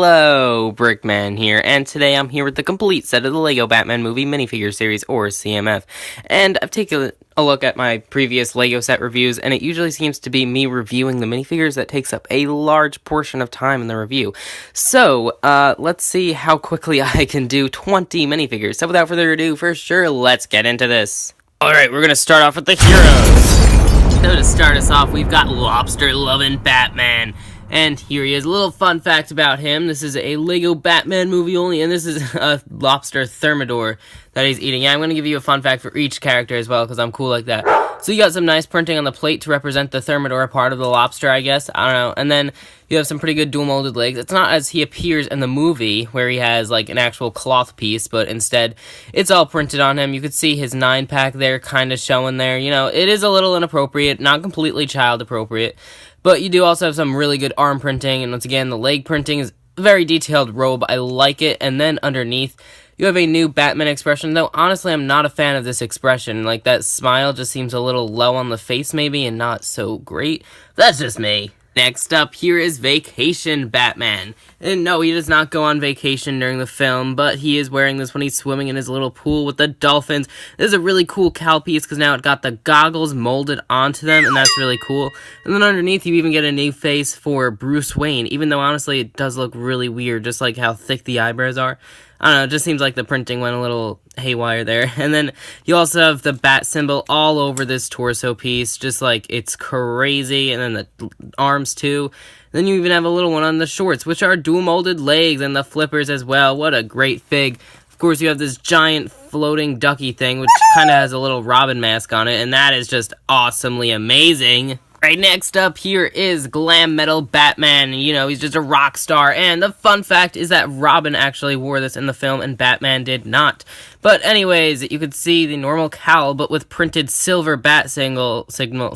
Hello, Brickman here, and today I'm here with the complete set of the LEGO Batman Movie Minifigure Series, or CMF. And I've taken a look at my previous LEGO set reviews, and it usually seems to be me reviewing the minifigures that takes up a large portion of time in the review. So, let's see how quickly I can do 20 minifigures. So without further ado, for sure, let's get into this. Alright, we're gonna start off with the heroes. So to start us off, we've got Lobster, Lovin, Batman. And here he is. A little fun fact about him. This is a LEGO Batman movie only, and this is a lobster thermidor that he's eating. Yeah, I'm going to give you a fun fact for each character as well, because I'm cool like that. So you got some nice printing on the plate to represent the thermidor part of the lobster, I guess. I don't know. And then you have some pretty good dual-molded legs. It's not as he appears in the movie, where he has, like, an actual cloth piece, but instead, it's all printed on him. You could see his 9-pack there kind of showing there. You know, it is a little inappropriate, not completely child-appropriate. But you do also have some really good arm printing, and once again, the leg printing is a very detailed robe. I like it. And then underneath, you have a new Batman expression, though honestly, I'm not a fan of this expression. Like, that smile just seems a little low on the face, maybe, and not so great. That's just me. Next up here is Vacation Batman. And no, he does not go on vacation during the film, but he is wearing this when he's swimming in his little pool with the dolphins. This is a really cool cowl piece because now it got the goggles molded onto them, and that's really cool. And then underneath, you even get a new face for Bruce Wayne, even though honestly it does look really weird, just like how thick the eyebrows are. I don't know, it just seems like the printing went a little haywire there. And then you also have the bat symbol all over this torso piece, just like it's crazy. And then the arms too. Then you even have a little one on the shorts, which are dual molded legs, and the flippers as well. What a great fig. Of course, you have this giant floating ducky thing, which kind of has a little Robin mask on it, and that is just awesomely amazing. Right, next up here is Glam Metal Batman. You know, he's just a rock star, and the fun fact is that Robin actually wore this in the film, and Batman did not. But anyways, you could see the normal cowl, but with printed silver bat signal, around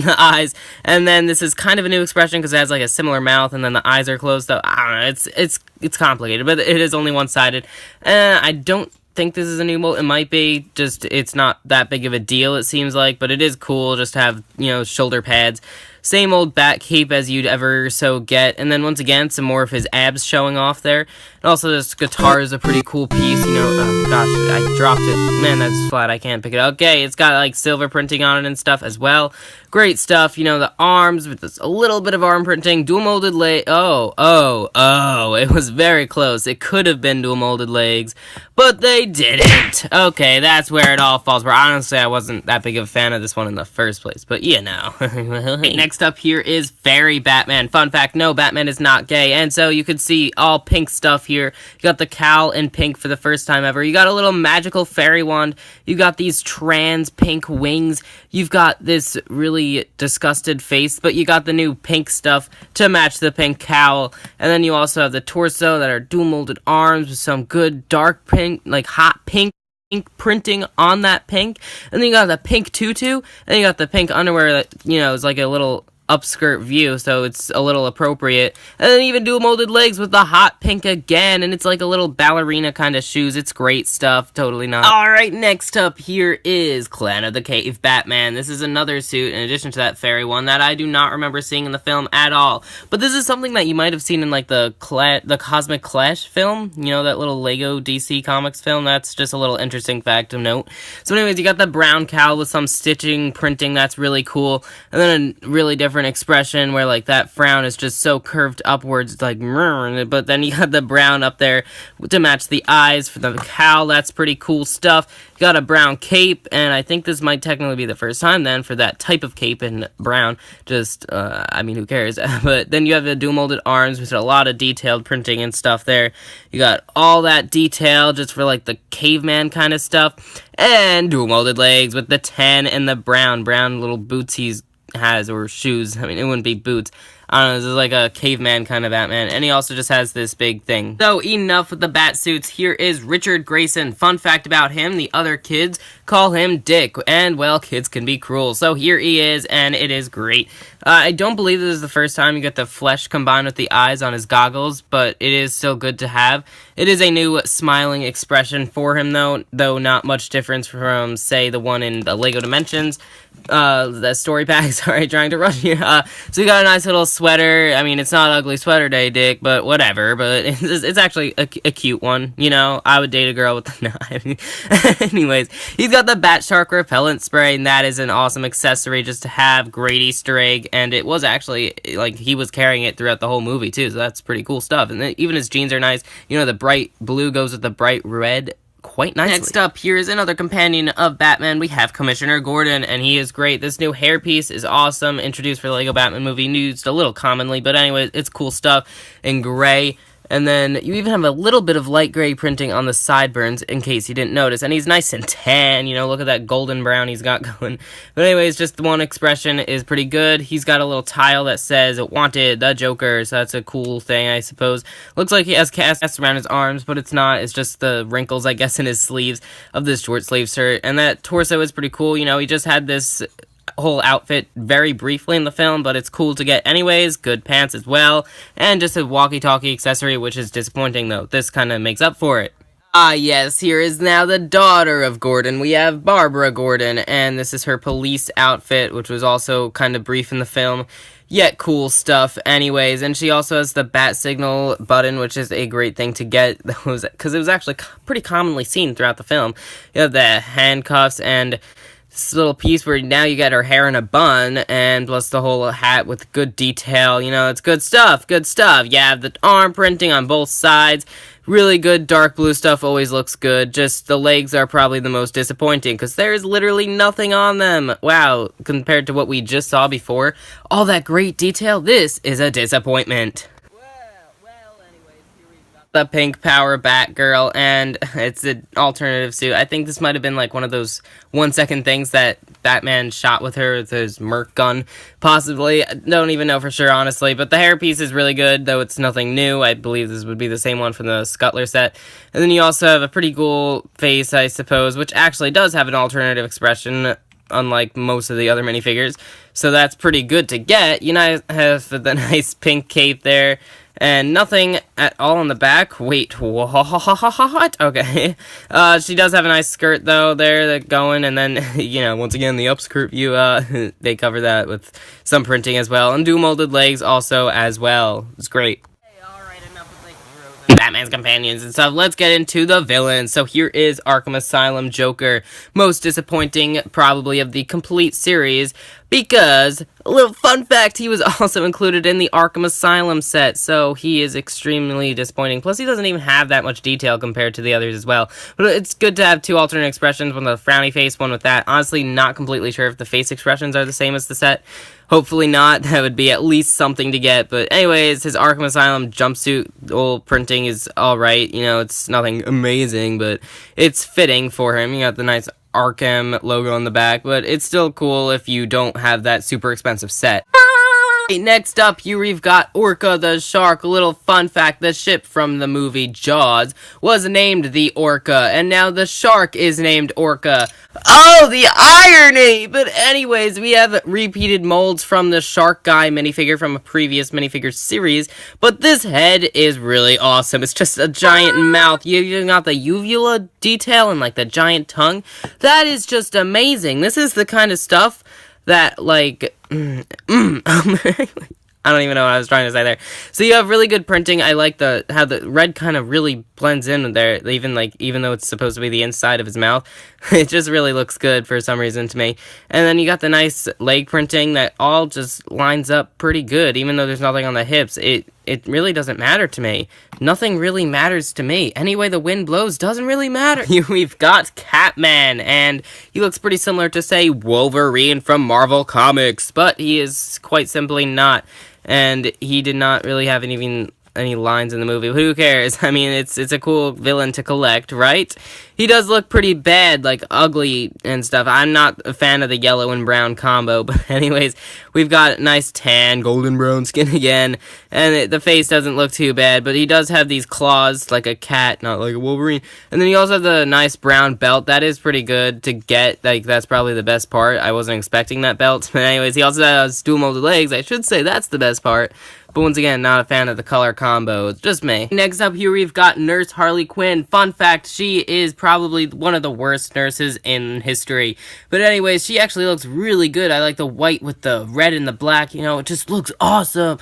the eyes, and then this is kind of a new expression because it has like a similar mouth, and then the eyes are closed, so I don't know, it's complicated, but it is only one-sided, and I don't think this is a new mold. It might be, just it's not that big of a deal, it seems like, but it is cool just to have, you know, shoulder pads. Same old Batcave as you'd ever so get, and then once again, some more of his abs showing off there. And also, this guitar is a pretty cool piece, you know. Oh gosh, I dropped it. Man, that's flat, I can't pick it up. Okay, it's got like silver printing on it and stuff as well. Great stuff, you know, the arms with this, a little bit of arm printing, dual molded leg. Oh, it was very close. It could have been dual molded legs, but they didn't. Okay, that's where it all falls. Where honestly, I wasn't that big of a fan of this one in the first place, but you know. Next up here is Fairy Batman. Fun fact, no, Batman is not gay, and so you could see all pink stuff here. You got the cowl in pink for the first time ever. You got a little magical fairy wand. You got these trans pink wings. You've got this really disgusted face, but you got the new pink stuff to match the pink cowl. And then you also have the torso that are dual molded arms with some good dark pink, like hot pink printing on that pink. And then you got the pink tutu, and you got the pink underwear that, you know, is like a little upskirt view, so it's a little appropriate. And then even dual molded legs with the hot pink again, and it's like a little ballerina kind of shoes. It's great stuff, totally not. Alright, next up here is Clan of the Cave Batman. This is another suit, in addition to that fairy one, that I do not remember seeing in the film at all. But this is something that you might have seen in like the Cosmic Clash film, you know, that little LEGO DC Comics film. That's just a little interesting fact to note. So anyways, you got the brown cowl with some stitching, printing, that's really cool. And then a really different expression where like that frown is just so curved upwards, like, but then you got the brown up there to match the eyes for the cowl. That's pretty cool stuff. You got a brown cape, and I think this might technically be the first time then for that type of cape in brown. Just I mean, who cares? But then you have the dual molded arms with a lot of detailed printing and stuff there. You got all that detail just for like the caveman kind of stuff, and dual molded legs with the 10 and the brown little boots he's has, or shoes. I mean, it wouldn't be boots. I don't know, this is like a caveman kind of Batman, and he also just has this big thing. So, enough with the bat suits. Here is Richard Grayson. Fun fact about him, the other kids call him Dick, and, well, kids can be cruel. So here he is, and it is great. I don't believe this is the first time you get the flesh combined with the eyes on his goggles, but it is still good to have. It is a new smiling expression for him, though not much difference from, say, the one in the LEGO Dimensions. The story pack, sorry, trying to rush here. So you got a nice little sweater. I mean, it's not ugly sweater day, Dick, but whatever. But it's actually a cute one, you know? I would date a girl with the... No, anyways, he's got the Bat Shark repellent spray, and that is an awesome accessory just to have. Great Easter egg, and it was actually, like, he was carrying it throughout the whole movie, too, so that's pretty cool stuff. And then, even his jeans are nice. You know, the bright blue goes with the bright red quite nicely. Next up, here is another companion of Batman. We have Commissioner Gordon, and he is great. This new hairpiece is awesome, introduced for the LEGO Batman movie, used a little commonly, but anyway, it's cool stuff in gray. And then you even have a little bit of light gray printing on the sideburns, in case you didn't notice. And he's nice and tan, you know, look at that golden brown he's got going. But anyways, just the one expression is pretty good. He's got a little tile that says, "Wanted, the Joker," so that's a cool thing, I suppose. Looks like he has casts around his arms, but it's not. It's just the wrinkles, I guess, in his sleeves of this short sleeve shirt. And that torso is pretty cool, you know, he just had this whole outfit very briefly in the film, but it's cool to get anyways. Good pants as well, and just a walkie-talkie accessory, which is disappointing though. This kind of makes up for it. Ah yes, here is now the daughter of Gordon. We have Barbara Gordon, and this is her police outfit, which was also kind of brief in the film, yet cool stuff anyways. And she also has the bat signal button, which is a great thing to get, because it was actually pretty commonly seen throughout the film. You have the handcuffs and this little piece where now you got her hair in a bun, and plus the whole hat with good detail. You know, it's good stuff, good stuff. You have the arm printing on both sides. Really good dark blue stuff, always looks good. Just the legs are probably the most disappointing, because there is literally nothing on them. Wow, compared to what we just saw before, all that great detail, this is a disappointment. The pink power Batgirl, and it's an alternative suit. I think this might have been like one of those 1 second things that Batman shot with her with his Merc gun, possibly. I don't even know for sure, honestly, but the hairpiece is really good, though it's nothing new. I believe this would be the same one from the Scuttler set. And then you also have a pretty cool face, I suppose, which actually does have an alternative expression, unlike most of the other minifigures, so that's pretty good to get. You know, have the nice pink cape there, and nothing at all on the back. Wait, what? Okay. She does have a nice skirt, though, there, that going, and then, you know, once again, the upskirt view, they cover that with some printing as well, and dual-molded legs also as well. It's great. Batman's companions and stuff. Let's get into the villains. So here is Arkham Asylum Joker. Most disappointing, probably, of the complete series, because, a little fun fact, he was also included in the Arkham Asylum set, so he is extremely disappointing. Plus, he doesn't even have that much detail compared to the others as well. But it's good to have two alternate expressions, one with a frowny face, one with that. Honestly, not completely sure if the face expressions are the same as the set. Hopefully not. That would be at least something to get. But anyways, his Arkham Asylum jumpsuit old printing is alright. You know, it's nothing amazing, but it's fitting for him. You got the nice Arkham logo on the back, but it's still cool if you don't have that super expensive set. Next up, here we've got Orca the Shark. A little fun fact, the ship from the movie Jaws was named the Orca, and now the shark is named Orca. Oh, the irony! But anyways, we have repeated molds from the Shark Guy minifigure from a previous minifigure series, but this head is really awesome. It's just a giant mouth. You got the uvula detail and like the giant tongue. That is just amazing. This is the kind of stuff that, like, I don't even know what I was trying to say there. So you have really good printing. I like how the red kind of really blends in there, even though it's supposed to be the inside of his mouth. It just really looks good for some reason to me. And then you got the nice leg printing that all just lines up pretty good, even though there's nothing on the hips. It really doesn't matter to me. Nothing really matters to me. Any way the wind blows doesn't really matter. We've got Catman, and he looks pretty similar to, say, Wolverine from Marvel Comics, but he is quite simply not. And he did not really have any lines in the movie. Who cares? I mean, it's a cool villain to collect, right? He does look pretty bad, like ugly and stuff. I'm not a fan of the yellow and brown combo, but anyways, we've got nice tan, golden brown skin again, and the face doesn't look too bad, but he does have these claws like a cat, not like a Wolverine. And then you also have the nice brown belt. That is pretty good to get. Like, that's probably the best part. I wasn't expecting that belt. But anyways, he also has dual molded legs. I should say that's the best part. But once again, not a fan of the color combo. It's just me. Next up here, we've got Nurse Harley Quinn. Fun fact, she is probably one of the worst nurses in history. But anyways, she actually looks really good. I like the white with the red and the black, you know, it just looks awesome.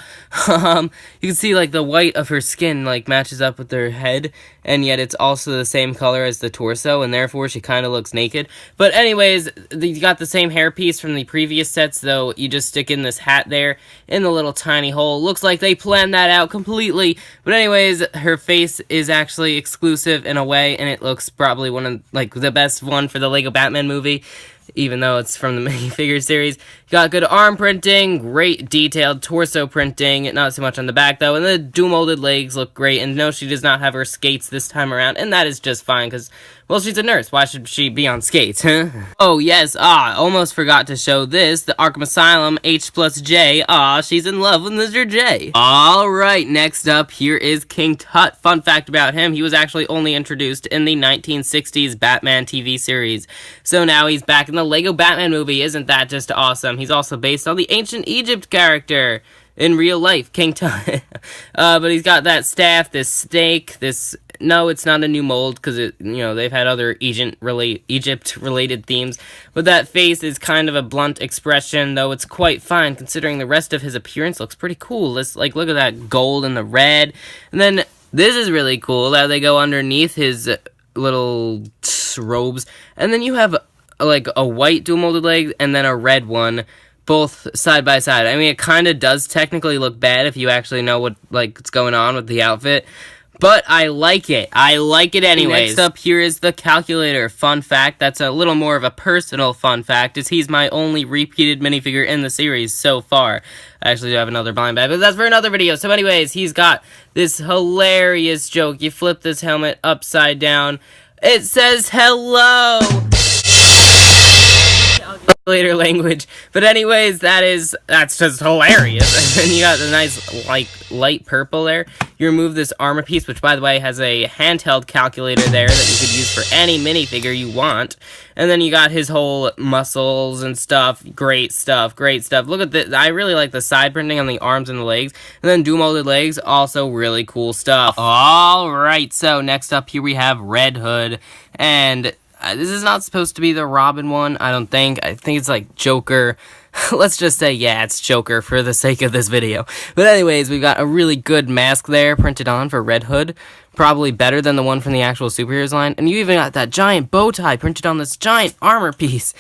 You can see like the white of her skin like matches up with her head, and yet it's also the same color as the torso, and therefore she kind of looks naked. But anyways, you got the same hairpiece from the previous sets, though you just stick in this hat there in the little tiny hole. Looks like they planned that out completely. But anyways, her face is actually exclusive in a way, and it looks probably one of like the best one for the LEGO Batman movie, even though it's from the minifigure series. Got good arm printing, great detailed torso printing, not so much on the back though, and the dual-molded legs look great, and no, she does not have her skates this time around, and that is just fine, because, well, she's a nurse. Why should she be on skates, huh? Oh, yes, almost forgot to show this, the Arkham Asylum H+J. She's in love with Mr. J. Alright, next up, here is King Tut. Fun fact about him, he was actually only introduced in the 1960s Batman TV series. So now he's back in the LEGO Batman movie. Isn't that just awesome? He's also based on the ancient Egypt character in real life, King Tut. But he's got that staff, this snake, this... No, it's not a new mold, because, you know, they've had other Egypt-related themes. But that face is kind of a blunt expression, though it's quite fine, considering the rest of his appearance looks pretty cool. Let's, like, look at that gold and the red. And then, this is really cool, how they go underneath his little robes. And then you have, like, a white dual-molded leg, and then a red one, both side by side. I mean, it kind of does technically look bad if you actually know what's going on with the outfit. But I like it. I like it anyways. Next up here is the calculator. Fun fact, that's a little more of a personal fun fact, is he's my only repeated minifigure in the series so far. I actually do have another blind bag, but that's for another video. So anyways, he's got this hilarious joke. You flip this helmet upside down. It says hello! Calculator language. But anyways, that's just hilarious. And then you got the nice, like, light purple there. You remove this armor piece, which, by the way, has a handheld calculator there that you could use for any minifigure you want. And then you got his whole muscles and stuff. Great stuff, great stuff. Look at this. I really like the side printing on the arms and the legs. And then dual-molded legs, also really cool stuff. Alright, so next up here we have Red Hood. And this is not supposed to be the Robin one, I don't think. I think it's like Joker. Let's just say, yeah, it's Joker for the sake of this video. But anyways, we've got a really good mask there printed on for Red Hood. Probably better than the one from the actual superheroes line. And you even got that giant bow tie printed on this giant armor piece.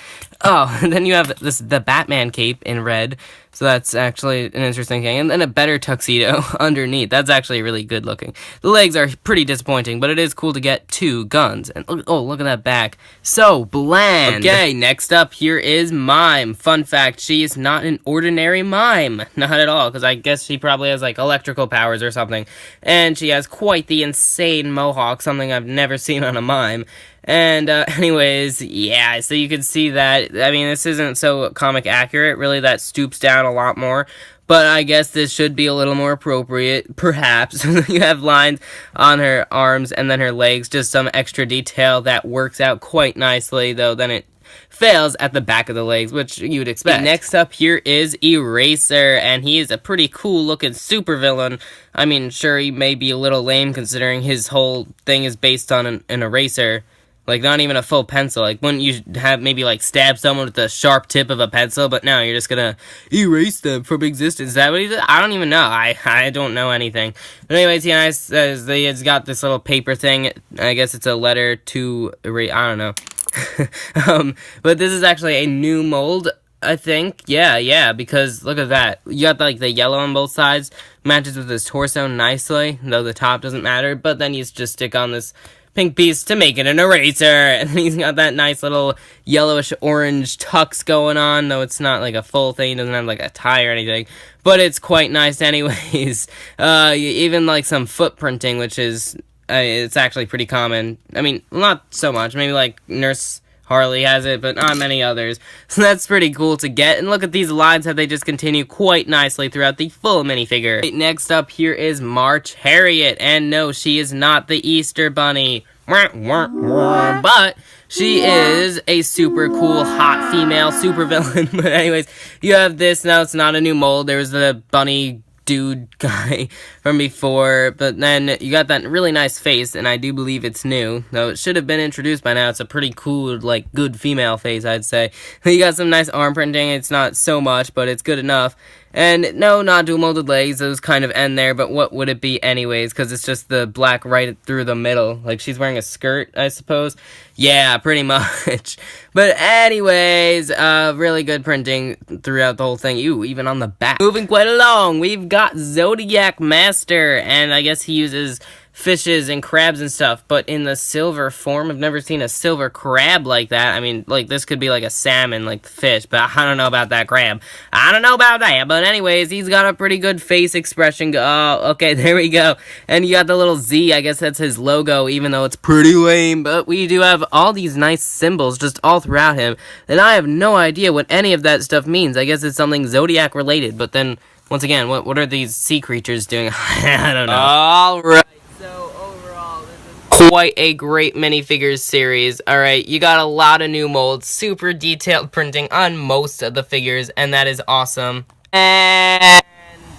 Oh, and then you have the Batman cape in red. So that's actually an interesting thing. And then a better tuxedo underneath. That's actually really good looking. The legs are pretty disappointing, but it is cool to get 2 guns. And oh, look at that back. So bland. Okay, next up here is Mime. Fun fact, she is not an ordinary mime. Not at all, because I guess she probably has like electrical powers or something. And she has quite the insane mohawk, something I've never seen on a mime. And, anyways, yeah, so you can see that, I mean, this isn't so comic accurate, really, that stoops down a lot more, but I guess this should be a little more appropriate, perhaps. You have lines on her arms and then her legs, just some extra detail that works out quite nicely, though then it fails at the back of the legs, which you'd expect. Next up here is Eraser, and he is a pretty cool-looking supervillain. I mean, sure, he may be a little lame, considering his whole thing is based on an eraser. Like, not even a full pencil. Like, wouldn't you have maybe, like, stab someone with the sharp tip of a pencil? But no, you're just gonna erase them from existence. Is that what he did? I don't even know. I don't know anything. But anyways, he says he's got this little paper thing. I guess it's a letter to erase. I don't know. But this is actually a new mold, I think. Yeah, because look at that. You got, like, the yellow on both sides. Matches with his torso nicely, though the top doesn't matter. But then you just stick on this pink piece to make it an eraser, and he's got that nice little yellowish orange tux going on, though it's not like a full thing, doesn't have like a tie or anything, but it's quite nice anyways. Even like some foot printing, which is, it's actually pretty common. I mean, not so much, maybe like Nurse Harley has it, but not many others. So that's pretty cool to get. And look at these lines, how they just continue quite nicely throughout the full minifigure. Right, next up here is March Hariet. And no, she is not the Easter Bunny. But she is a super cool, hot female supervillain. But anyways, you have this. Now it's not a new mold. There was the bunny dude guy from before, but then you got that really nice face, and I do believe it's new, though it should have been introduced by now. It's a pretty cool, like, good female face, I'd say. You got some nice arm printing. It's not so much, but it's good enough. And no, not dual molded legs, those kind of end there, but what would it be anyways, because it's just the black right through the middle. Like, she's wearing a skirt, I suppose. Yeah, pretty much. But anyways, really good printing throughout the whole thing. Ew, even on the back. Moving quite along, we've got Zodiac Master, and I guess he uses fishes and crabs and stuff, but in the silver form. I've never seen a silver crab like that. I mean, like, this could be like a salmon, like fish, but I don't know about that crab. I don't know about that, but anyways, he's got a pretty good face expression. Oh, okay, there we go. And you got the little Z, I guess that's his logo, even though it's pretty lame, but we do have all these nice symbols just all throughout him, and I have no idea what any of that stuff means. I guess it's something Zodiac related, but then, once again, what are these sea creatures doing? I don't know. Alright. So, overall, this is quite a great minifigures series. Alright, you got a lot of new molds, super detailed printing on most of the figures, and that is awesome. And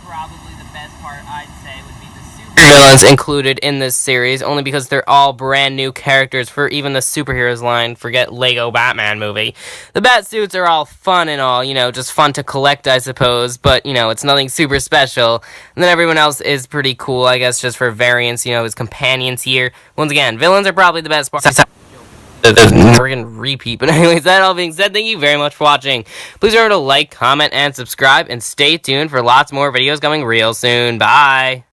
probably the best part, I'd say, would be the super villains included in this series, only because they're all brand new characters for even the superheroes line. Forget LEGO Batman movie. The bat suits are all fun and all, you know, just fun to collect, I suppose, but, you know, it's nothing super special. And then everyone else is pretty cool, I guess, just for variance, you know, his companions here. Once again, villains are probably the best part. Friggin' repeat. But anyways, that all being said, thank you very much for watching. Please remember to like, comment, and subscribe, and stay tuned for lots more videos coming real soon. Bye!